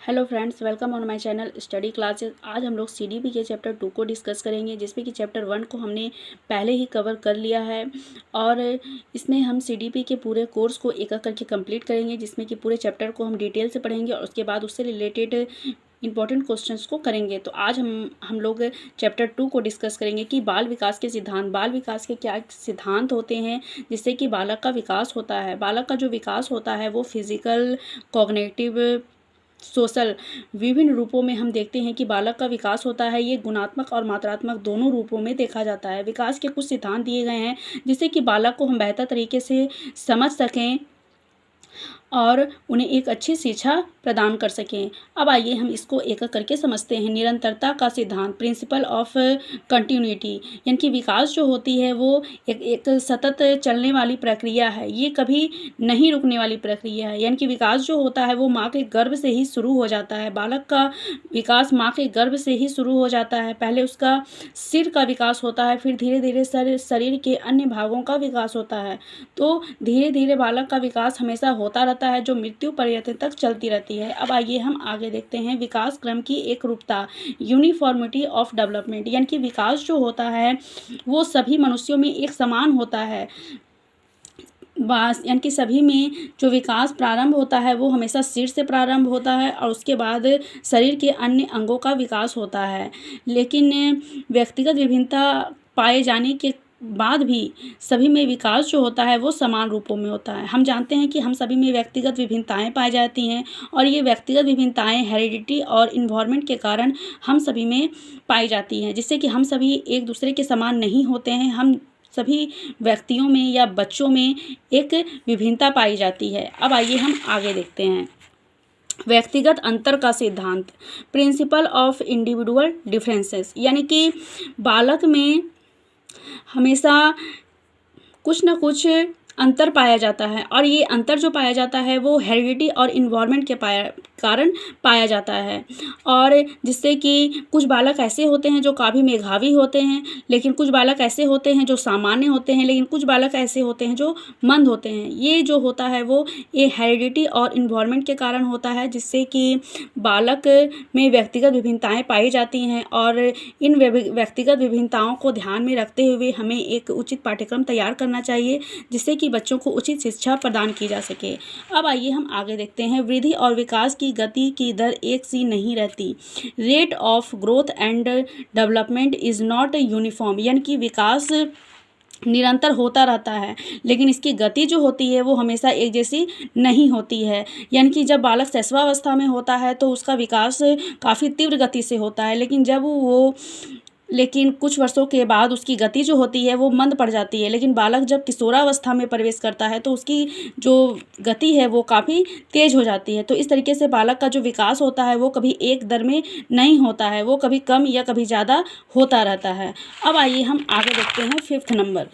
Hello friends, welcome on my channel study classes. आज हम लोग सीडीपी के चैप्टर 2 को डिस्कस करेंगे, जिसमें कि चैप्टर 1 को हमने पहले ही कवर कर लिया है और इसमें हम सीडीपी के पूरे कोर्स को एक एक करके कंप्लीट करेंगे, जिसमें कि पूरे चैप्टर को हम डिटेल से पढ़ेंगे और उसके बाद उससे रिलेटेड इंपॉर्टेंट क्वेश्चंस को करेंगे। तो आज हम लोग चैप्टर 2 को डिस्कस करेंगे कि बाल विकास के सिद्धांत, बाल विकास के क्या सिद्धांत होते हैं जिससे कि बालक का विकास होता है। बालक का जो विकास होता है वो फिजिकल, कॉग्निटिव, सोशल, विभिन्न रूपों में हम देखते हैं कि बालक का विकास होता है। ये गुणात्मक और मात्रात्मक दोनों रूपों में देखा जाता है। विकास के कुछ सिद्धांत दिए गए हैं जिससे कि बालक को हम बेहतर तरीके से समझ सकें और उन्हें एक अच्छी शिक्षा प्रदान कर सकें। अब आइए हम इसको एक एक करके समझते हैं। निरंतरता का सिद्धांत, प्रिंसिपल ऑफ कंटिन्यूटी, यानी कि विकास जो होती है वो एक सतत चलने वाली प्रक्रिया है। ये कभी नहीं रुकने वाली प्रक्रिया है। यानी कि विकास जो होता है वो माँ के गर्भ से ही शुरू हो जाता है। बालक का विकास माँ के गर्भ से ही शुरू हो जाता है। पहले उसका सिर का विकास होता है, फिर धीरे धीरे शरीर के अन्य भागों का विकास होता है। तो धीरे धीरे बालक का विकास हमेशा होता रहता है, जो मृत्यु पर्यंत तक चलती रहती है। अब आइए हम आगे देखते हैं विकास क्रम की एकरूपता, यूनिफॉर्मिटी ऑफ डेवलपमेंट, यानी कि विकास जो होता है वो सभी मनुष्यों में एक समान होता है। यानी कि सभी में जो विकास प्रारंभ होता है वो हमेशा सिर से प्रारंभ होता है और उसके बाद शरीर के अन्य अंगों का विकास होता है। लेकिन व्यक्तिगत विभिन्नता पाए जाने के बाद भी सभी में विकास जो होता है वो समान रूपों में होता है। हम जानते हैं कि हम सभी में व्यक्तिगत विभिन्नताएं पाई जाती हैं और ये व्यक्तिगत विभिन्नताएं हेरिडिटी और इन्वायरमेंट के कारण हम सभी में पाई जाती हैं, जिससे कि हम सभी एक दूसरे के समान नहीं होते हैं। हम सभी व्यक्तियों में या बच्चों में एक विभिन्नता पाई जाती है। अब आइए हम आगे देखते हैं व्यक्तिगत अंतर का सिद्धांत, प्रिंसिपल ऑफ इंडिविजुअल डिफरेंसेस, यानी कि बालक में हमेशा कुछ न कुछ अंतर पाया जाता है और ये अंतर जो पाया जाता है वो हेरिडिटी और इन्वायरमेंट के कारण पाया जाता है। और जिससे कि कुछ बालक ऐसे होते हैं जो काफ़ी मेधावी होते हैं, लेकिन कुछ बालक ऐसे होते हैं जो सामान्य होते हैं, लेकिन कुछ बालक ऐसे होते हैं जो मंद होते हैं। ये जो होता है वो ये हेरिडिटी और इन्वायरमेंट के कारण होता है, जिससे कि बालक में व्यक्तिगत विभिन्नताएं पाई जाती हैं और इन व्यक्तिगत विभिन्नताओं को ध्यान में रखते हुए हमें एक उचित पाठ्यक्रम तैयार करना चाहिए, जिससे कि बच्चों को उचित शिक्षा प्रदान की जा सके। अब आइए हम आगे देखते हैं वृद्धि और विकास की गति की दर एक सी नहीं रहती। Rate of growth and development is not uniform, यानी कि विकास निरंतर होता रहता है लेकिन इसकी गति जो होती है वो हमेशा एक जैसी नहीं होती है। यानी कि जब बालक शैशवावस्था में होता है तो उसका विकास काफ़ी तीव्र गति से होता है, लेकिन कुछ वर्षों के बाद उसकी गति जो होती है वो मंद पड़ जाती है। लेकिन बालक जब किशोरावस्था में प्रवेश करता है तो उसकी जो गति है वो काफ़ी तेज हो जाती है। तो इस तरीके से बालक का जो विकास होता है वो कभी एक दर में नहीं होता है, वो कभी कम या कभी ज़्यादा होता रहता है। अब आइए हम आगे देखते हैं 5th नंबर,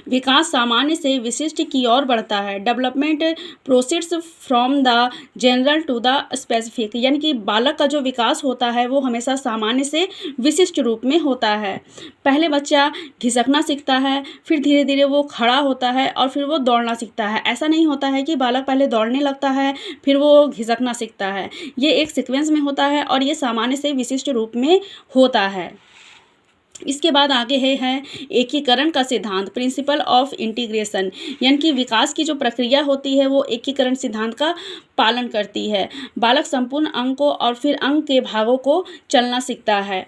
विकास सामान्य से विशिष्ट की ओर बढ़ता है। Development proceeds from the general to the specific, यानी कि बालक का जो विकास होता है वो हमेशा सामान्य से विशिष्ट रूप में होता है। पहले बच्चा घिसकना सीखता है, फिर धीरे धीरे वो खड़ा होता है और फिर वो दौड़ना सीखता है। ऐसा नहीं होता है कि बालक पहले दौड़ने लगता है फिर वो घिसकना सीखता है। ये एक सीक्वेंस में होता है और ये सामान्य से विशिष्ट रूप में होता है। इसके बाद आगे है एकीकरण का सिद्धांत, प्रिंसिपल ऑफ इंटीग्रेशन, यानी कि विकास की जो प्रक्रिया होती है वो एकीकरण सिद्धांत का पालन करती है। बालक संपूर्ण अंग को और फिर अंग के भागों को चलना सीखता है।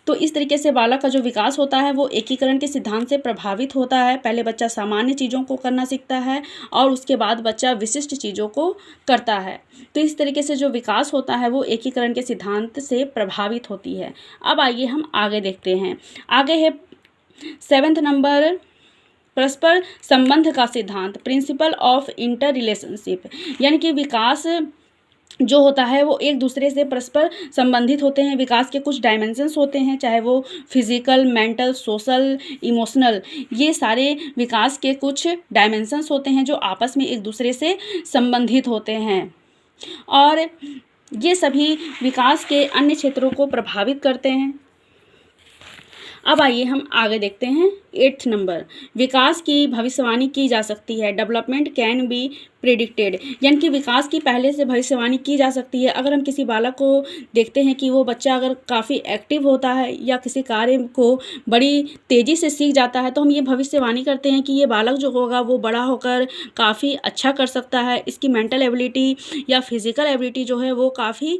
तो इस तरीके से बालक का जो विकास होता है वो एकीकरण के सिद्धांत से प्रभावित होता है। पहले बच्चा सामान्य चीज़ों को करना सीखता है और उसके बाद बच्चा विशिष्ट चीज़ों को करता है। तो इस तरीके से जो विकास होता है वो एकीकरण के सिद्धांत से प्रभावित होती है। अब आइए हम आगे देखते हैं। आगे है 7th नंबर, परस्पर संबंध का सिद्धांत, प्रिंसिपल ऑफ इंटर रिलेशनशिप, यानी कि विकास जो होता है वो एक दूसरे से परस्पर संबंधित होते हैं। विकास के कुछ डायमेंशंस होते हैं, चाहे वो फिजिकल, मेंटल, सोशल, इमोशनल, ये सारे विकास के कुछ डायमेंशंस होते हैं जो आपस में एक दूसरे से संबंधित होते हैं और ये सभी विकास के अन्य क्षेत्रों को प्रभावित करते हैं। अब आइए हम आगे देखते हैं 8th नंबर, विकास की भविष्यवाणी की जा सकती है। डेवलपमेंट कैन बी प्रिडिक्टेड, यानी कि विकास की पहले से भविष्यवाणी की जा सकती है। अगर हम किसी बालक को देखते हैं कि वो बच्चा अगर काफ़ी एक्टिव होता है या किसी कार्य को बड़ी तेज़ी से सीख जाता है, तो हम ये भविष्यवाणी करते हैं कि ये बालक जो होगा वो बड़ा होकर काफ़ी अच्छा कर सकता है, इसकी मेंटल एबिलिटी या फिज़िकल एबिलिटी जो है वो काफ़ी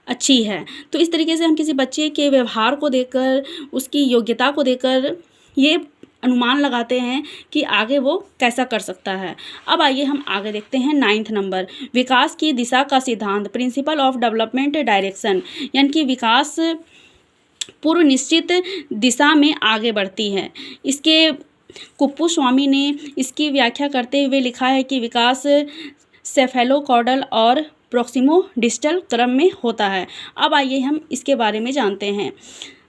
अच्छी है। तो इस तरीके से हम किसी बच्चे के व्यवहार को देखकर, उसकी योग्यता को देखकर ये अनुमान लगाते हैं कि आगे वो कैसा कर सकता है। अब आइए हम आगे देखते हैं 9th नंबर, विकास की दिशा का सिद्धांत, प्रिंसिपल ऑफ डेवलपमेंट डायरेक्शन, यानी कि विकास पूर्व निश्चित दिशा में आगे बढ़ती है। इसके कुप्पुस्वामी ने इसकी व्याख्या करते हुए लिखा है कि विकास सेफेलोकॉर्डल और प्रोक्सिमो डिस्टल क्रम में होता है। अब आइए हम इसके बारे में जानते हैं।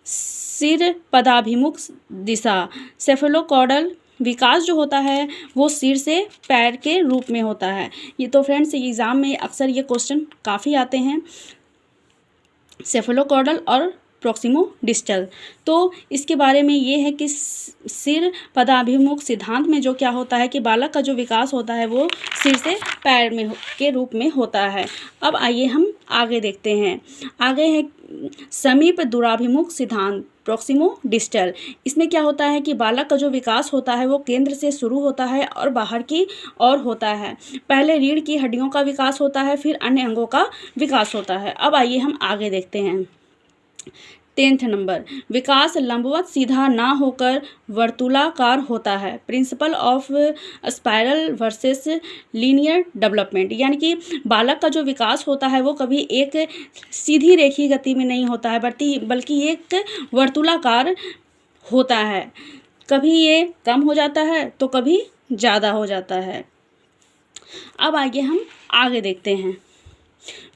सिर पदाभिमुख दिशा, सेफेलोकॉर्डल विकास जो होता है वो सिर से पैर के रूप में होता है। ये तो फ्रेंड्स एग्ज़ाम में अक्सर ये क्वेश्चन काफ़ी आते हैं, सेफेलोकॉर्डल और प्रोक्सिमो डिस्टल। तो इसके बारे में ये है कि सिर पदाभिमुख सिद्धांत में जो क्या होता है कि बालक का जो विकास होता है वो सिर से पैर में के रूप में होता है। अब आइए हम आगे देखते हैं। आगे है समीप दूराभिमुख सिद्धांत, प्रोक्सिमो डिस्टल। इसमें क्या होता है कि बालक का जो विकास होता है वो केंद्र से शुरू होता है और बाहर की ओर होता है। पहले रीढ़ की हड्डियों का विकास होता है, फिर अन्य अंगों का विकास होता है। अब आइए हम आगे देखते हैं 10th नंबर, विकास लंबवत सीधा ना होकर वर्तुलाकार होता है, principle of spiral versus linear development, यानी कि बालक का जो विकास होता है वो कभी एक सीधी रेखीय गति में नहीं होता है बल्कि एक वर्तुलाकार होता है। कभी ये कम हो जाता है तो कभी ज़्यादा हो जाता है। अब आइए हम आगे देखते हैं।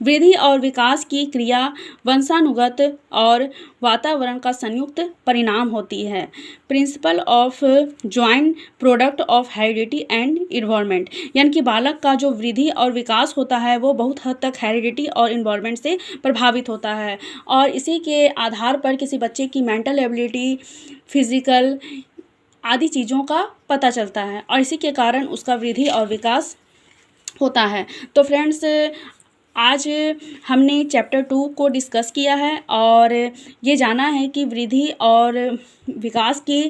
वृद्धि और विकास की क्रिया वंशानुगत और वातावरण का संयुक्त परिणाम होती है, principle of joint product of heredity and environment, यानी कि बालक का जो वृद्धि और विकास होता है वो बहुत हद तक हेरिडिटी और इन्वायरमेंट से प्रभावित होता है और इसी के आधार पर किसी बच्चे की मेंटल एबिलिटी, फिजिकल आदि चीज़ों का पता चलता है और इसी के कारण उसका वृद्धि और विकास होता है। तो फ्रेंड्स आज हमने चैप्टर 2 को डिस्कस किया है और ये जाना है कि वृद्धि और विकास के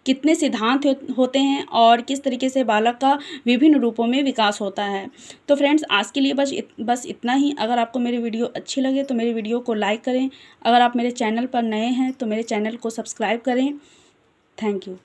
कितने सिद्धांत होते हैं और किस तरीके से बालक का विभिन्न रूपों में विकास होता है। तो फ्रेंड्स आज के लिए बस इतना ही। अगर आपको मेरी वीडियो अच्छी लगे तो मेरी वीडियो को लाइक करें। अगर आप मेरे चैनल पर नए हैं तो मेरे चैनल को सब्सक्राइब करें। Thank you.